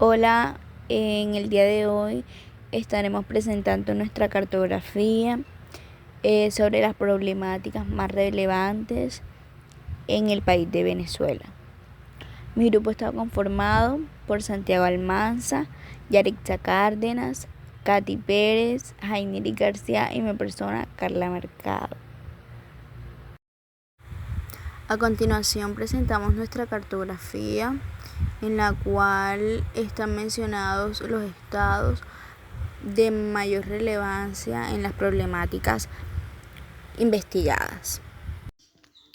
Hola, en el día de hoy estaremos presentando nuestra cartografía sobre las problemáticas más relevantes en el país de Venezuela. Mi grupo está conformado por Santiago Almanza, Yaritza Cárdenas, Katy Pérez, Jainiri García y mi persona, Carla Mercado. A continuación presentamos nuestra cartografía en la cual están mencionados los estados de mayor relevancia en las problemáticas investigadas.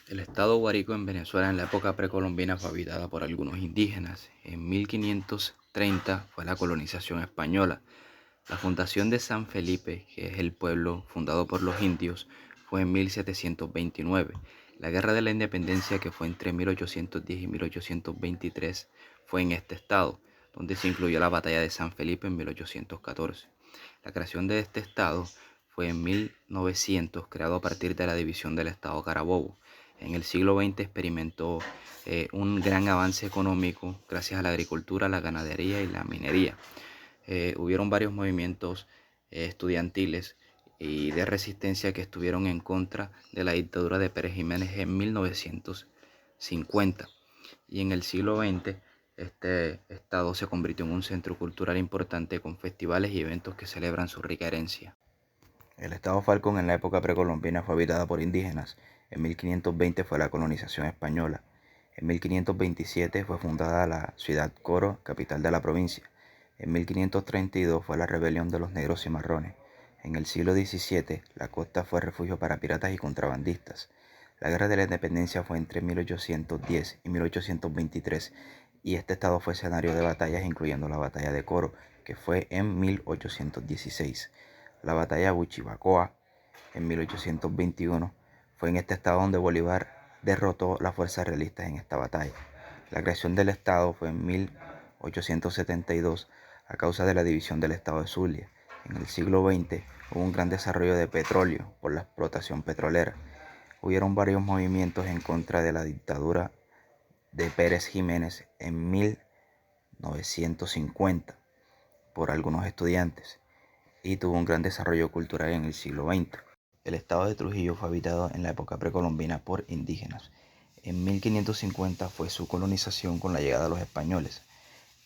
El estado Guárico en Venezuela en la época precolombina fue habitada por algunos indígenas. En 1530 fue la colonización española. La fundación de San Felipe, que es el pueblo fundado por los indios, fue en 1729. La Guerra de la Independencia, que fue entre 1810 y 1823, fue en este estado, donde se incluyó la batalla de San Felipe en 1814. La creación de este estado fue en 1900, creado a partir de la división del estado Carabobo. En el siglo XX experimentó un gran avance económico gracias a la agricultura, la ganadería y la minería. Hubieron varios movimientos estudiantiles y de resistencia que estuvieron en contra de la dictadura de Pérez Jiménez en 1950. Y en el siglo XX este estado se convirtió en un centro cultural importante con festivales y eventos que celebran su rica herencia. El estado Falcón en la época precolombina fue habitada por indígenas. En 1520 fue la colonización española. En 1527 fue fundada la ciudad Coro, capital de la provincia. En 1532 fue la rebelión de los negros cimarrones. En el siglo XVII la costa fue refugio para piratas y contrabandistas. La guerra de la independencia fue entre 1810 y 1823 y este estado fue escenario de batallas incluyendo la batalla de Coro, que fue en 1816. La batalla de Buchivacoa en 1821 fue en este estado donde Bolívar derrotó las fuerzas realistas en esta batalla. La creación del estado fue en 1872 a causa de la división del estado de Zulia. En el siglo XX hubo un gran desarrollo de petróleo por la explotación petrolera. Hubieron varios movimientos en contra de la dictadura de Pérez Jiménez en 1950 por algunos estudiantes y tuvo un gran desarrollo cultural en el siglo XX. El estado de Trujillo fue habitado en la época precolombina por indígenas. En 1550 fue su colonización con la llegada de los españoles.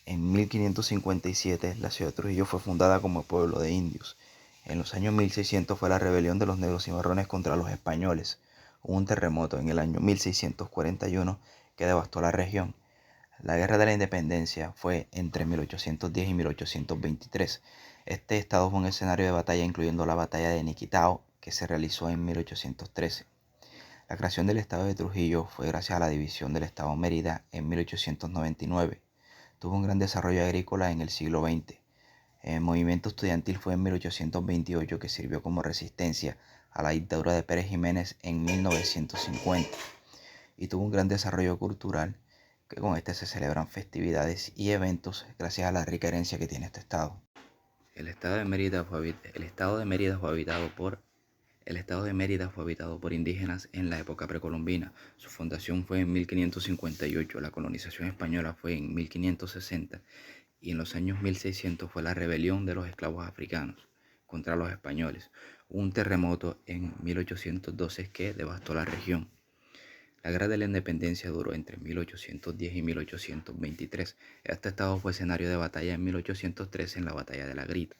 En 1557 la ciudad de Trujillo fue fundada como pueblo de indios. En los años 1600 fue la rebelión de los negros cimarrones contra los españoles. Hubo un terremoto en el año 1641 que devastó la región. La Guerra de la Independencia fue entre 1810 y 1823. Este estado fue un escenario de batalla incluyendo la batalla de Niquitao, que se realizó en 1813. La creación del estado de Trujillo fue gracias a la división del estado Mérida en 1899. Tuvo un gran desarrollo agrícola en el siglo XX. El movimiento estudiantil fue en 1828 que sirvió como resistencia a la dictadura de Pérez Jiménez en 1950 y tuvo un gran desarrollo cultural que con este se celebran festividades y eventos gracias a la rica herencia que tiene este estado. El estado de Mérida fue habitado por indígenas en la época precolombina. Su fundación fue en 1558, la colonización española fue en 1560 y en los años 1600 fue la rebelión de los esclavos africanos contra los españoles. Hubo un terremoto en 1812 que devastó la región. La Guerra de la Independencia duró entre 1810 y 1823. Este estado fue escenario de batalla en 1813 en la Batalla de la Grita.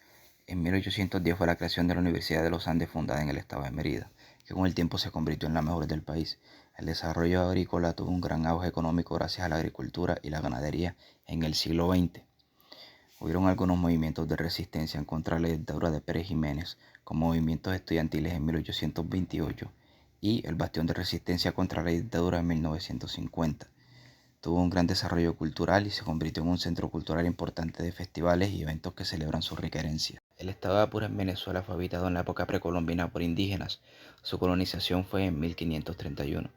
En 1810 fue la creación de la Universidad de los Andes fundada en el estado de Mérida, que con el tiempo se convirtió en la mejor del país. El desarrollo agrícola tuvo un gran auge económico gracias a la agricultura y la ganadería en el siglo XX. Hubieron algunos movimientos de resistencia en contra de la dictadura de Pérez Jiménez, como movimientos estudiantiles en 1828 y el bastión de resistencia contra la dictadura en 1950. Tuvo un gran desarrollo cultural y se convirtió en un centro cultural importante de festivales y eventos que celebran su rica herencia. El estado de Apure en Venezuela fue habitado en la época precolombina por indígenas. Su colonización fue en 1531.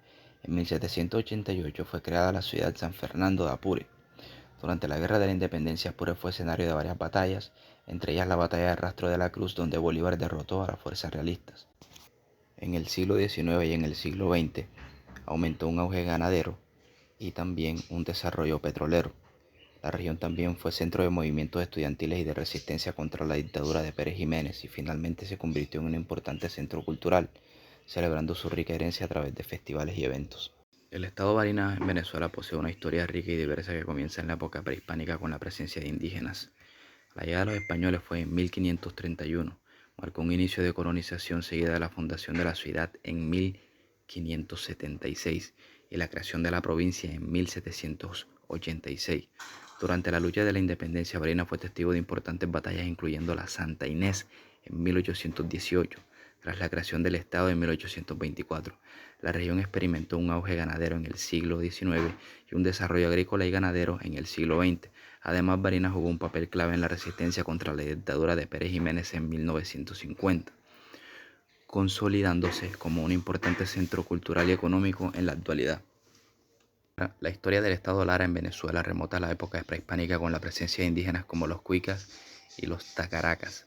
En 1788 fue creada la ciudad San Fernando de Apure. Durante la Guerra de la Independencia, Apure fue escenario de varias batallas, entre ellas la batalla de Rastro de la Cruz, donde Bolívar derrotó a las fuerzas realistas. En el siglo XIX y en el siglo XX aumentó un auge ganadero y también un desarrollo petrolero. La región también fue centro de movimientos estudiantiles y de resistencia contra la dictadura de Pérez Jiménez y finalmente se convirtió en un importante centro cultural, celebrando su rica herencia a través de festivales y eventos. El estado Barinas en Venezuela posee una historia rica y diversa que comienza en la época prehispánica con la presencia de indígenas. La llegada de los españoles fue en 1531, marcó un inicio de colonización seguida de la fundación de la ciudad en 1576 y la creación de la provincia en 1786. Durante la lucha de la independencia, Barinas fue testigo de importantes batallas incluyendo la Santa Inés en 1818. Tras la creación del Estado en 1824, la región experimentó un auge ganadero en el siglo XIX y un desarrollo agrícola y ganadero en el siglo XX. Además, Barinas jugó un papel clave en la resistencia contra la dictadura de Pérez Jiménez en 1950, consolidándose como un importante centro cultural y económico en la actualidad. La historia del estado Lara en Venezuela remonta a la época prehispánica con la presencia de indígenas como los cuicas y los tacaracas.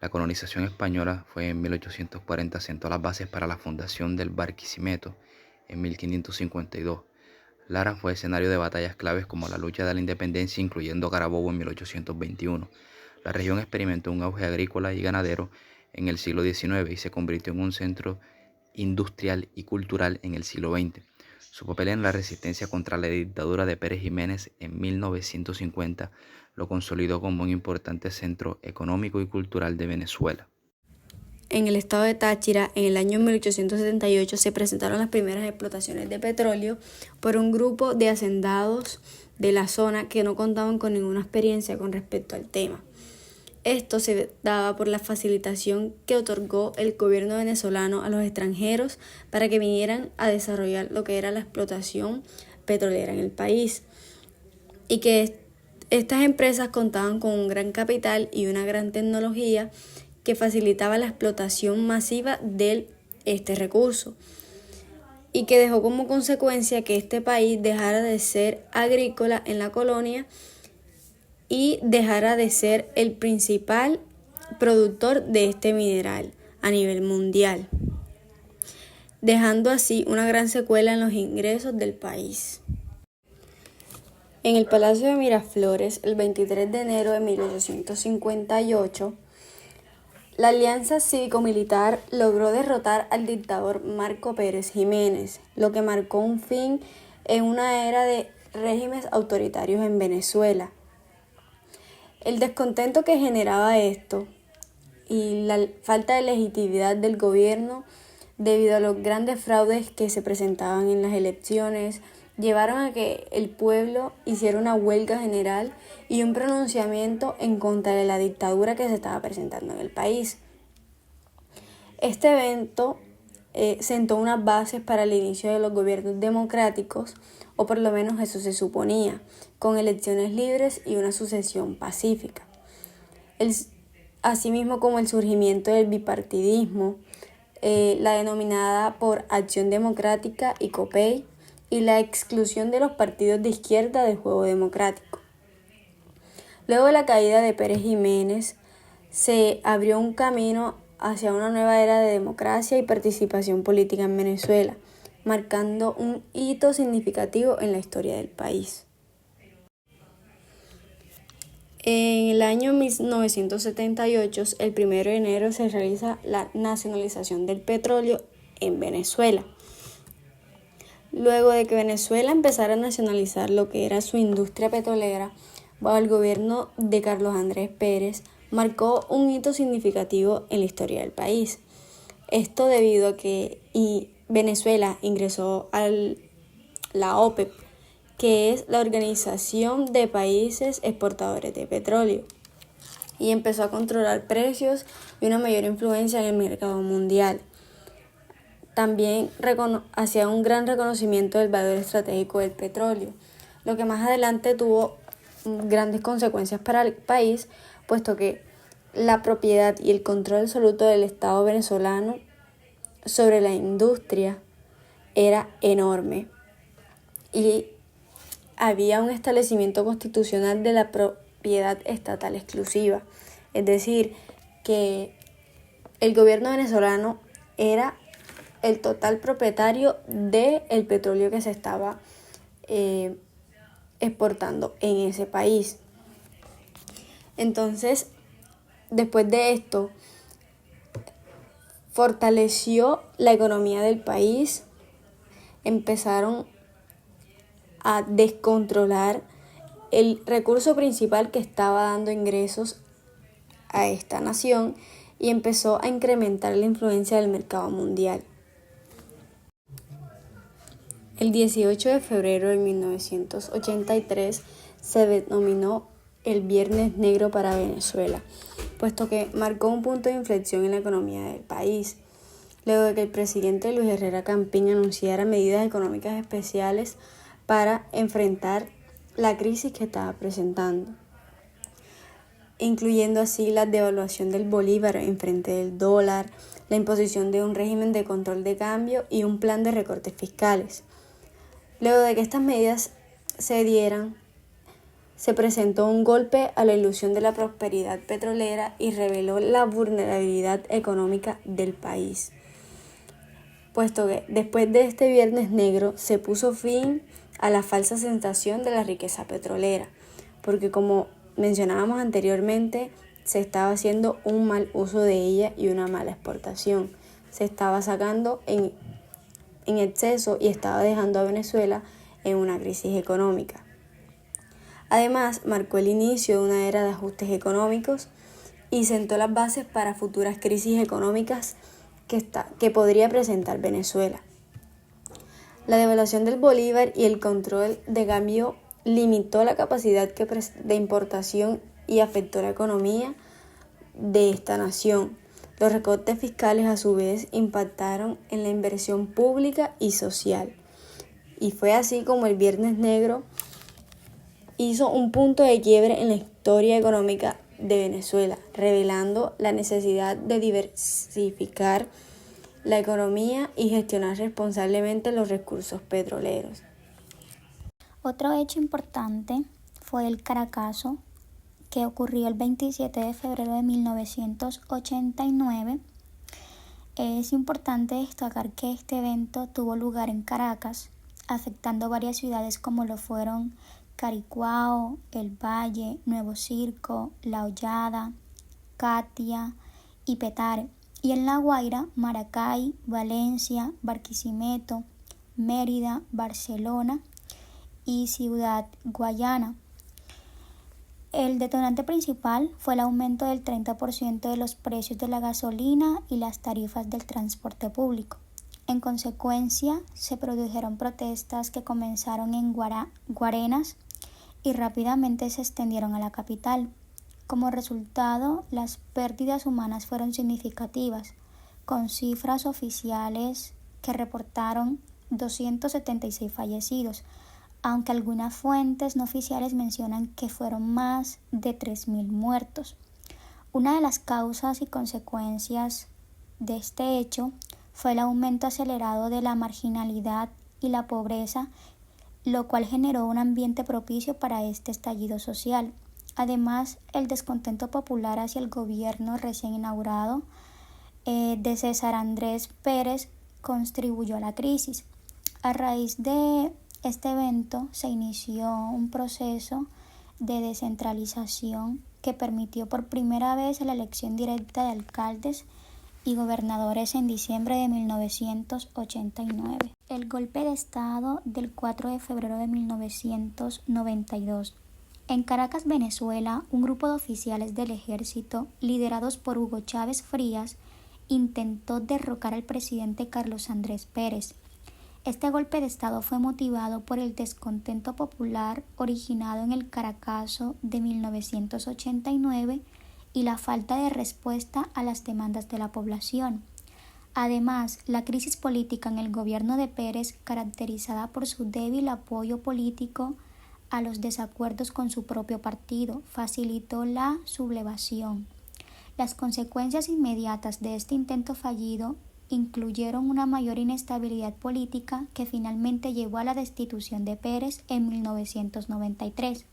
La colonización española fue en 1840, sentó las bases para la fundación del Barquisimeto en 1552. Lara fue escenario de batallas claves como la lucha de la independencia, incluyendo Carabobo en 1821. La región experimentó un auge agrícola y ganadero en el siglo XIX y se convirtió en un centro industrial y cultural en el siglo XX. Su papel en la resistencia contra la dictadura de Pérez Jiménez en 1950 lo consolidó como un importante centro económico y cultural de Venezuela. En el estado de Táchira, en el año 1878, se presentaron las primeras explotaciones de petróleo por un grupo de hacendados de la zona que no contaban con ninguna experiencia con respecto al tema. Esto se daba por la facilitación que otorgó el gobierno venezolano a los extranjeros para que vinieran a desarrollar lo que era la explotación petrolera en el país, y que estas empresas contaban con un gran capital y una gran tecnología que facilitaba la explotación masiva de este recurso, y que dejó como consecuencia que este país dejara de ser agrícola en la colonia y dejara de ser el principal productor de este mineral a nivel mundial, dejando así una gran secuela en los ingresos del país. En el Palacio de Miraflores, el 23 de enero de 1858, la Alianza Cívico-Militar logró derrotar al dictador Marco Pérez Jiménez, lo que marcó un fin en una era de regímenes autoritarios en Venezuela. El descontento que generaba esto y la falta de legitimidad del gobierno debido a los grandes fraudes que se presentaban en las elecciones llevaron a que el pueblo hiciera una huelga general y un pronunciamiento en contra de la dictadura que se estaba presentando en el país. Este evento sentó unas bases para el inicio de los gobiernos democráticos, o por lo menos eso se suponía, con elecciones libres y una sucesión pacífica. Asimismo como el surgimiento del bipartidismo, la denominada por Acción Democrática y COPEI, y la exclusión de los partidos de izquierda del juego democrático. Luego de la caída de Pérez Jiménez, se abrió un camino hacia una nueva era de democracia y participación política en Venezuela, marcando un hito significativo en la historia del país. En el año 1978, el 1 de enero, se realiza la nacionalización del petróleo en Venezuela. Luego de que Venezuela empezara a nacionalizar lo que era su industria petrolera, bajo el gobierno de Carlos Andrés Pérez, marcó un hito significativo en la historia del país. Esto debido a que Venezuela ingresó a la OPEP, que es la Organización de Países Exportadores de Petróleo, y empezó a controlar precios y una mayor influencia en el mercado mundial. También hacía un gran reconocimiento del valor estratégico del petróleo, lo que más adelante tuvo grandes consecuencias para el país, puesto que la propiedad y el control absoluto del Estado venezolano sobre la industria era enorme, y había un establecimiento constitucional de la propiedad estatal exclusiva, es decir, que el gobierno venezolano era el total propietario del petróleo que se estaba exportando en ese país. Entonces, después de esto, fortaleció la economía del país, empezaron a descontrolar el recurso principal que estaba dando ingresos a esta nación y empezó a incrementar la influencia del mercado mundial. El 18 de febrero de 1983 se denominó el Viernes Negro para Venezuela, puesto que marcó un punto de inflexión en la economía del país, luego de que el presidente Luis Herrera Campín anunciara medidas económicas especiales para enfrentar la crisis que estaba presentando, incluyendo así la devaluación del bolívar en frente del dólar, la imposición de un régimen de control de cambio y un plan de recortes fiscales. Luego de que estas medidas se dieran, se presentó un golpe a la ilusión de la prosperidad petrolera y reveló la vulnerabilidad económica del país, puesto que después de este Viernes Negro se puso fin a la falsa sensación de la riqueza petrolera, porque como mencionábamos anteriormente, se estaba haciendo un mal uso de ella y una mala exportación. Se estaba sacando en exceso y estaba dejando a Venezuela en una crisis económica. Además, marcó el inicio de una era de ajustes económicos y sentó las bases para futuras crisis económicas que podría presentar Venezuela. La devaluación del bolívar y el control de cambio limitó la capacidad de importación y afectó la economía de esta nación. Los recortes fiscales a su vez impactaron en la inversión pública y social. Y fue así como el Viernes Negro hizo un punto de quiebre en la historia económica de Venezuela, revelando la necesidad de diversificar la economía y gestionar responsablemente los recursos petroleros. Otro hecho importante fue el Caracazo, que ocurrió el 27 de febrero de 1989. Es importante destacar que este evento tuvo lugar en Caracas, afectando varias ciudades como lo fueron Caricuao, El Valle, Nuevo Circo, La Hollada, Catia y Petare, y en La Guaira, Maracay, Valencia, Barquisimeto, Mérida, Barcelona y Ciudad Guayana. El detonante principal fue el aumento del 30% de los precios de la gasolina y las tarifas del transporte público. En consecuencia, se produjeron protestas que comenzaron en Guarenas y rápidamente se extendieron a la capital. Como resultado, las pérdidas humanas fueron significativas, con cifras oficiales que reportaron 276 fallecidos, aunque algunas fuentes no oficiales mencionan que fueron más de 3.000 muertos. Una de las causas y consecuencias de este hecho fue el aumento acelerado de la marginalidad y la pobreza, lo cual generó un ambiente propicio para este estallido social. Además, el descontento popular hacia el gobierno recién inaugurado de César Andrés Pérez contribuyó a la crisis. A raíz de este evento se inició un proceso de descentralización que permitió por primera vez la elección directa de alcaldes y gobernadores en diciembre de 1989. El golpe de Estado del 4 de febrero de 1992. En Caracas, Venezuela, un grupo de oficiales del ejército, liderados por Hugo Chávez Frías, intentó derrocar al presidente Carlos Andrés Pérez. Este golpe de Estado fue motivado por el descontento popular originado en el Caracazo de 1989 y la falta de respuesta a las demandas de la población. Además, la crisis política en el gobierno de Pérez, caracterizada por su débil apoyo político a los desacuerdos con su propio partido, facilitó la sublevación. Las consecuencias inmediatas de este intento fallido incluyeron una mayor inestabilidad política que finalmente llevó a la destitución de Pérez en 1993.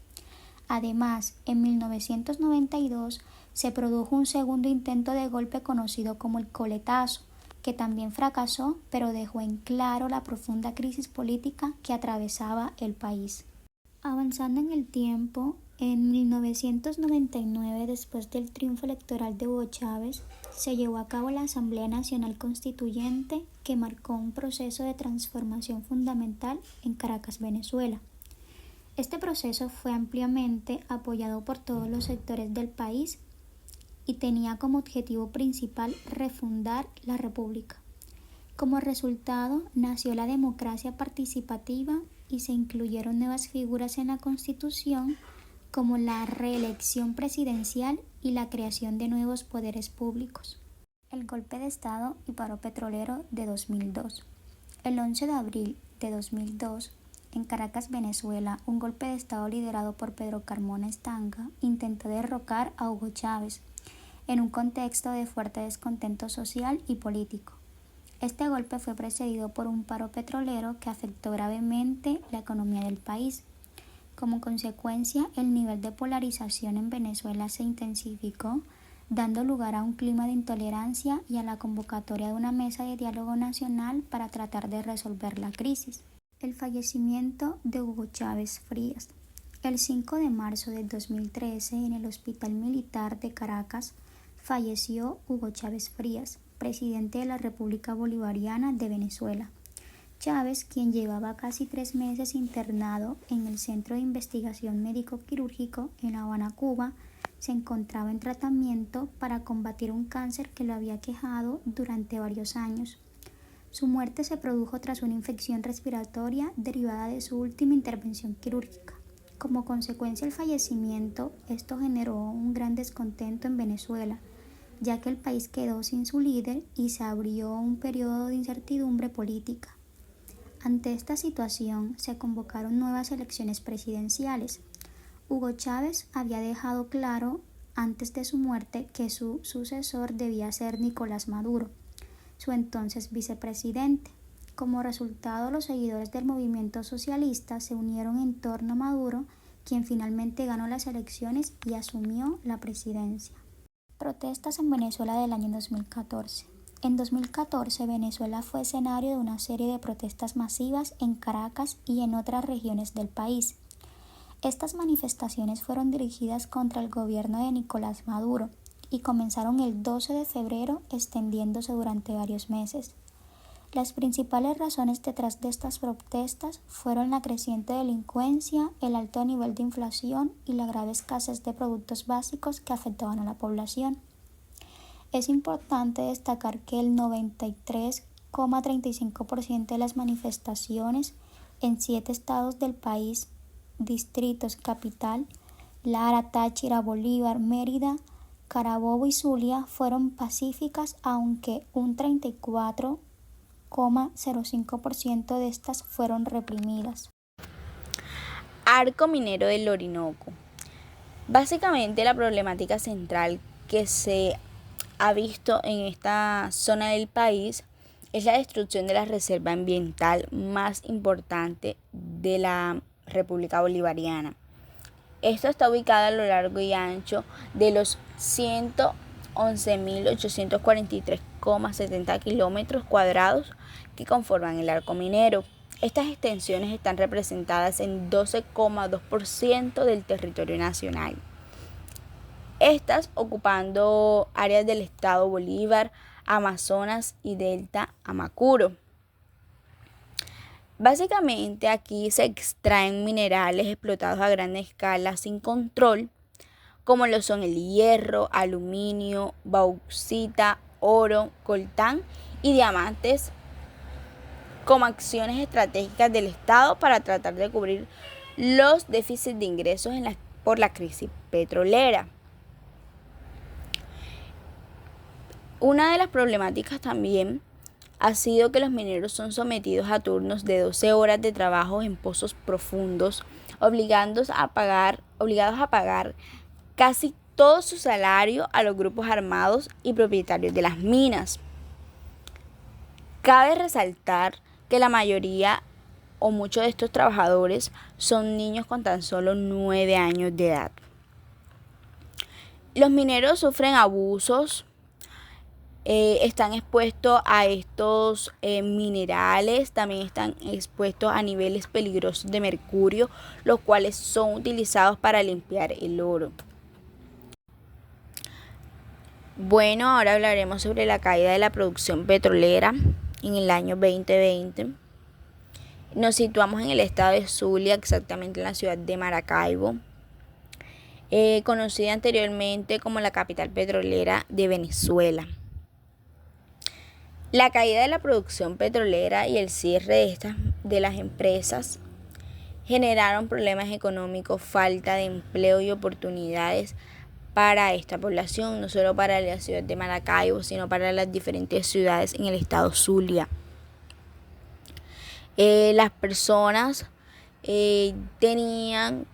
Además, en 1992 se produjo un segundo intento de golpe conocido como el coletazo, que también fracasó, pero dejó en claro la profunda crisis política que atravesaba el país. Avanzando en el tiempo, en 1999, después del triunfo electoral de Hugo Chávez, se llevó a cabo la Asamblea Nacional Constituyente que marcó un proceso de transformación fundamental en Caracas, Venezuela. Este proceso fue ampliamente apoyado por todos los sectores del país y tenía como objetivo principal refundar la República. Como resultado, nació la democracia participativa y se incluyeron nuevas figuras en la Constitución como la reelección presidencial y la creación de nuevos poderes públicos. El golpe de Estado y paro petrolero de 2002. El 11 de abril de 2002, en Caracas, Venezuela, un golpe de Estado liderado por Pedro Carmona Estanga intentó derrocar a Hugo Chávez en un contexto de fuerte descontento social y político. Este golpe fue precedido por un paro petrolero que afectó gravemente la economía del país. Como consecuencia, el nivel de polarización en Venezuela se intensificó, dando lugar a un clima de intolerancia y a la convocatoria de una mesa de diálogo nacional para tratar de resolver la crisis. El fallecimiento de Hugo Chávez Frías. El 5 de marzo de 2013, en el Hospital Militar de Caracas, falleció Hugo Chávez Frías, presidente de la República Bolivariana de Venezuela. Chávez, quien llevaba casi 3 meses internado en el Centro de Investigación Médico-Quirúrgico en La Habana, Cuba, se encontraba en tratamiento para combatir un cáncer que lo había aquejado durante varios años. Su muerte se produjo tras una infección respiratoria derivada de su última intervención quirúrgica. Como consecuencia del fallecimiento, esto generó un gran descontento en Venezuela, ya que el país quedó sin su líder y se abrió un periodo de incertidumbre política. Ante esta situación, se convocaron nuevas elecciones presidenciales. Hugo Chávez había dejado claro antes de su muerte que su sucesor debía ser Nicolás Maduro, su entonces vicepresidente. Como resultado, los seguidores del movimiento socialista se unieron en torno a Maduro, quien finalmente ganó las elecciones y asumió la presidencia. Protestas en Venezuela del año 2014. En 2014, Venezuela fue escenario de una serie de protestas masivas en Caracas y en otras regiones del país. Estas manifestaciones fueron dirigidas contra el gobierno de Nicolás Maduro y comenzaron el 12 de febrero, extendiéndose durante varios meses. Las principales razones detrás de estas protestas fueron la creciente delincuencia, el alto nivel de inflación y la grave escasez de productos básicos que afectaban a la población. Es importante destacar que el 93,35% de las manifestaciones en 7 estados del país, distritos capital, Lara, Táchira, Bolívar, Mérida, Carabobo y Zulia, fueron pacíficas, aunque un 34,05% de estas fueron reprimidas. Arco minero del Orinoco. Básicamente la problemática central que se ha visto en esta zona del país es la destrucción de la reserva ambiental más importante de la República Bolivariana. Esto está ubicado a lo largo y ancho de los 111.843,70 kilómetros cuadrados que conforman el arco minero. Estas extensiones están representadas en 12,2% del territorio nacional. Estas ocupando áreas del estado Bolívar, Amazonas y Delta Amacuro. Básicamente aquí se extraen minerales explotados a gran escala sin control, como lo son el hierro, aluminio, bauxita, oro, coltán y diamantes, como acciones estratégicas del Estado para tratar de cubrir los déficits de ingresos por la crisis petrolera. Una de las problemáticas también ha sido que los mineros son sometidos a turnos de 12 horas de trabajo en pozos profundos, obligados a pagar casi todo su salario a los grupos armados y propietarios de las minas. Cabe resaltar que la mayoría o muchos de estos trabajadores son niños con tan solo 9 años de edad. Los mineros sufren abusos están expuestos a estos minerales, también están expuestos a niveles peligrosos de mercurio, los cuales son utilizados para limpiar el oro. Bueno, ahora hablaremos sobre la caída de la producción petrolera en el año 2020. Nos situamos en el estado de Zulia, exactamente en la ciudad de Maracaibo, conocida anteriormente como la capital petrolera de Venezuela. La caída de la producción petrolera y el cierre de las empresas generaron problemas económicos, falta de empleo y oportunidades para esta población, no solo para la ciudad de Maracaibo, sino para las diferentes ciudades en el estado Zulia. Las personas tenían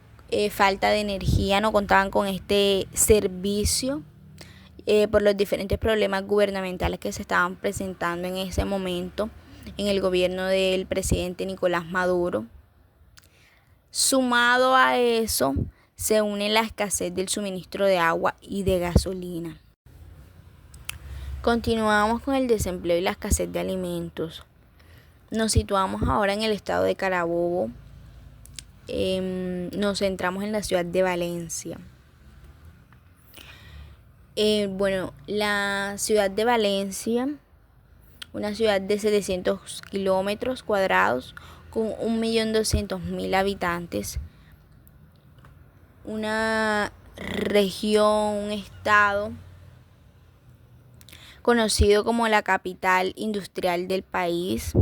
falta de energía, no contaban con este servicio por los diferentes problemas gubernamentales que se estaban presentando en ese momento en el gobierno del presidente Nicolás Maduro. Sumado a eso, se une la escasez del suministro de agua y de gasolina. Continuamos con el desempleo y la escasez de alimentos. Nos situamos ahora en el estado de Carabobo. Nos centramos en la ciudad de Valencia. La ciudad de Valencia, una ciudad de 700 kilómetros cuadrados con 1.200.000 habitantes, una región, un estado conocido como la capital industrial del país.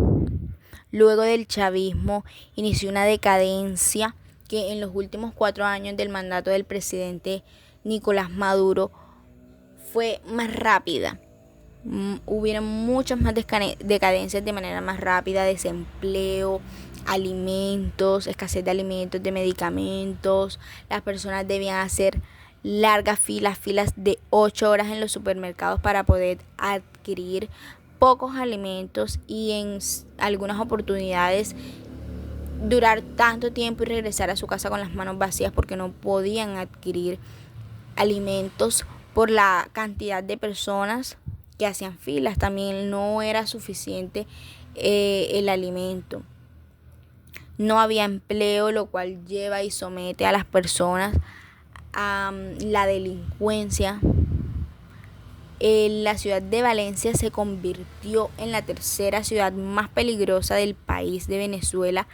Luego del chavismo inició una decadencia que en los últimos 4 años del mandato del presidente Nicolás Maduro fue más rápida. Hubieron muchas más decadencias de manera más rápida, desempleo, alimentos, escasez de alimentos, de medicamentos. Las personas debían hacer largas filas de 8 horas en los supermercados para poder adquirir pocos alimentos y en algunas oportunidades durar tanto tiempo y regresar a su casa con las manos vacías porque no podían adquirir alimentos por la cantidad de personas que hacían filas. También no era suficiente el alimento. No había empleo, lo cual lleva y somete a las personas a la delincuencia. La ciudad de Valencia se convirtió en la tercera ciudad más peligrosa del país de Venezuela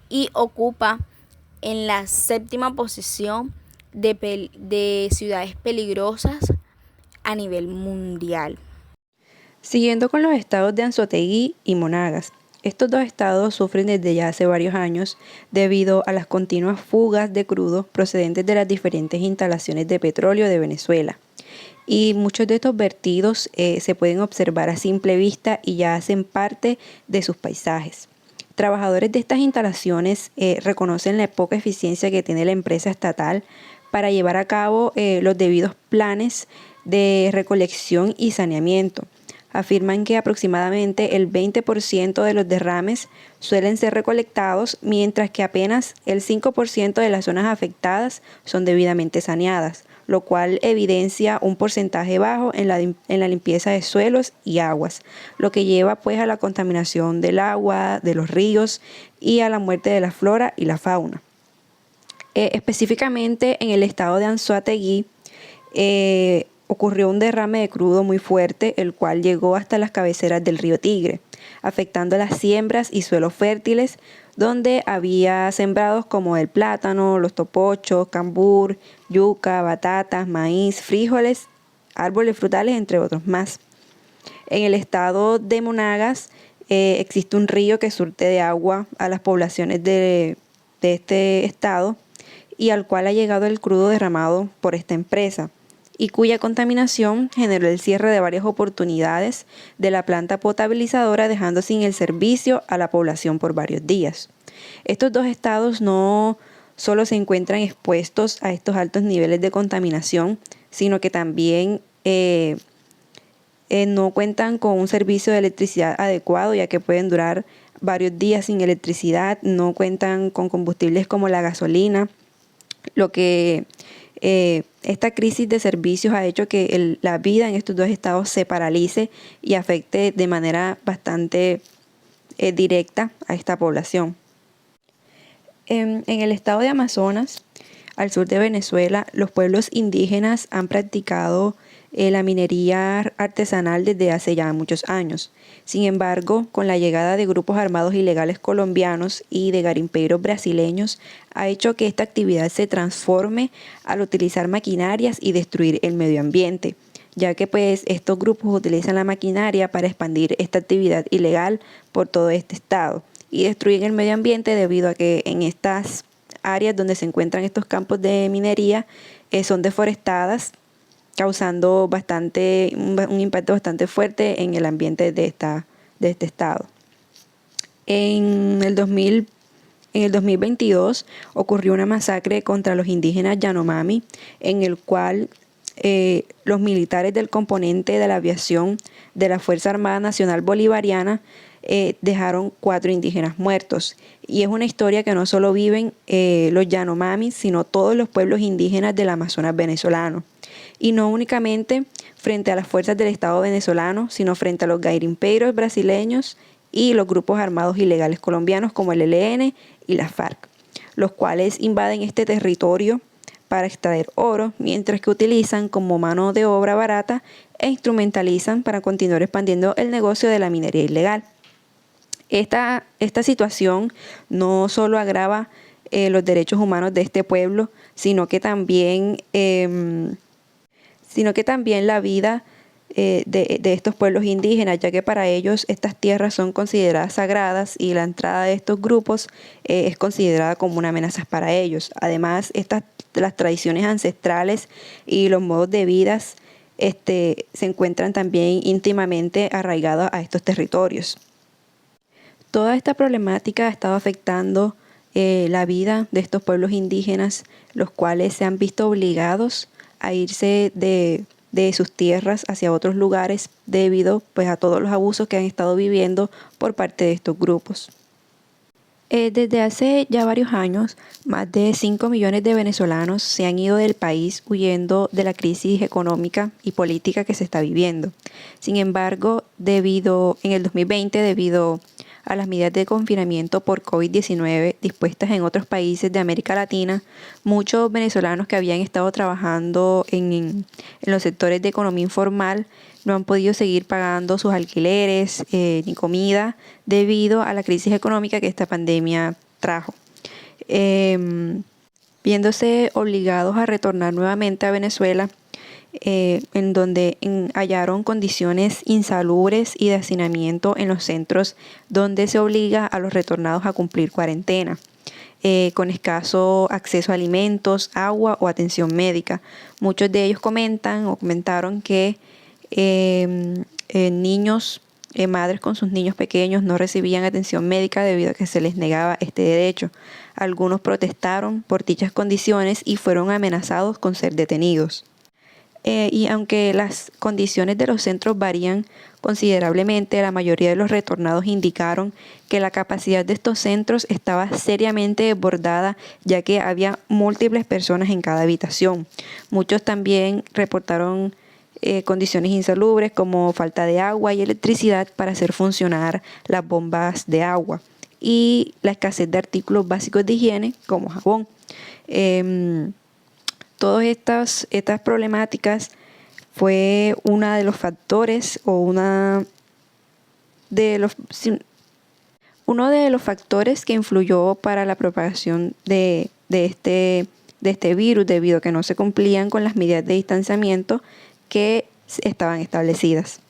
y ocupa en la 7ª posición de ciudades peligrosas a nivel mundial. Siguiendo con los estados de Anzoátegui y Monagas. Estos 2 estados sufren desde ya hace varios años debido a las continuas fugas de crudo procedentes de las diferentes instalaciones de petróleo de Venezuela. Y muchos de estos vertidos se pueden observar a simple vista y ya hacen parte de sus paisajes. Trabajadores de estas instalaciones reconocen la poca eficiencia que tiene la empresa estatal para llevar a cabo los debidos planes de recolección y saneamiento. Afirman que aproximadamente el 20% de los derrames suelen ser recolectados, mientras que apenas el 5% de las zonas afectadas son debidamente saneadas, lo cual evidencia un porcentaje bajo en la limpieza de suelos y aguas, lo que lleva pues a la contaminación del agua, de los ríos y a la muerte de la flora y la fauna. Específicamente en el estado de Anzoátegui ocurrió un derrame de crudo muy fuerte, el cual llegó hasta las cabeceras del río Tigre, afectando las siembras y suelos fértiles, donde había sembrados como el plátano, los topochos, cambur, yuca, batatas, maíz, frijoles, árboles frutales, entre otros más. En el estado de Monagas existe un río que surte de agua a las poblaciones de este estado y al cual ha llegado el crudo derramado por esta empresa, y cuya contaminación generó el cierre de varias oportunidades de la planta potabilizadora, dejando sin el servicio a la población por varios días. Estos 2 estados no solo se encuentran expuestos a estos altos niveles de contaminación, sino que también no cuentan con un servicio de electricidad adecuado, ya que pueden durar varios días sin electricidad, no cuentan con combustibles como la gasolina, lo que Esta crisis de servicios ha hecho que la vida en estos dos estados se paralice y afecte de manera bastante directa a esta población. En el estado de Amazonas, al sur de Venezuela, los pueblos indígenas han practicado la minería artesanal desde hace ya muchos años. Sin embargo, con la llegada de grupos armados ilegales colombianos y de garimpeiros brasileños, ha hecho que esta actividad se transforme al utilizar maquinarias y destruir el medio ambiente, ya que pues estos grupos utilizan la maquinaria para expandir esta actividad ilegal por todo este estado y destruyen el medio ambiente debido a que en estas áreas donde se encuentran estos campos de minería son deforestadas, causando un impacto bastante fuerte en el ambiente de este estado. En el 2022 ocurrió una masacre contra los indígenas Yanomami, en el cual los militares del componente de la aviación de la Fuerza Armada Nacional Bolivariana dejaron 4 indígenas muertos. Y es una historia que no solo viven los Yanomami, sino todos los pueblos indígenas del Amazonas venezolano. Y no únicamente frente a las fuerzas del Estado venezolano, sino frente a los garimpeiros brasileños y los grupos armados ilegales colombianos como el ELN y la FARC, los cuales invaden este territorio para extraer oro, mientras que utilizan como mano de obra barata e instrumentalizan para continuar expandiendo el negocio de la minería ilegal. Esta situación no solo agrava los derechos humanos de este pueblo, sino que también la vida de estos pueblos indígenas, ya que para ellos estas tierras son consideradas sagradas y la entrada de estos grupos es considerada como una amenaza para ellos. Además, las tradiciones ancestrales y los modos de vida se encuentran también íntimamente arraigados a estos territorios. Toda esta problemática ha estado afectando la vida de estos pueblos indígenas, los cuales se han visto obligados a irse de sus tierras hacia otros lugares debido pues, a todos los abusos que han estado viviendo por parte de estos grupos. Desde hace ya varios años, más de 5 millones de venezolanos se han ido del país huyendo de la crisis económica y política que se está viviendo. Sin embargo, en el 2020, debido a las medidas de confinamiento por COVID-19 dispuestas en otros países de América Latina, muchos venezolanos que habían estado trabajando en los sectores de economía informal no han podido seguir pagando sus alquileres ni comida debido a la crisis económica que esta pandemia trajo. Viéndose obligados a retornar nuevamente a Venezuela, en donde hallaron condiciones insalubres y de hacinamiento en los centros donde se obliga a los retornados a cumplir cuarentena, con escaso acceso a alimentos, agua o atención médica. Muchos de ellos comentaron que niños, madres con sus niños pequeños no recibían atención médica debido a que se les negaba este derecho. Algunos protestaron por dichas condiciones y fueron amenazados con ser detenidos. Y aunque las condiciones de los centros varían considerablemente, la mayoría de los retornados indicaron que la capacidad de estos centros estaba seriamente desbordada, ya que había múltiples personas en cada habitación. Muchos también reportaron condiciones insalubres como falta de agua y electricidad para hacer funcionar las bombas de agua y la escasez de artículos básicos de higiene como jabón. Todas estas problemáticas fue uno de los factores que influyó para la propagación de este virus, debido a que no se cumplían con las medidas de distanciamiento que estaban establecidas.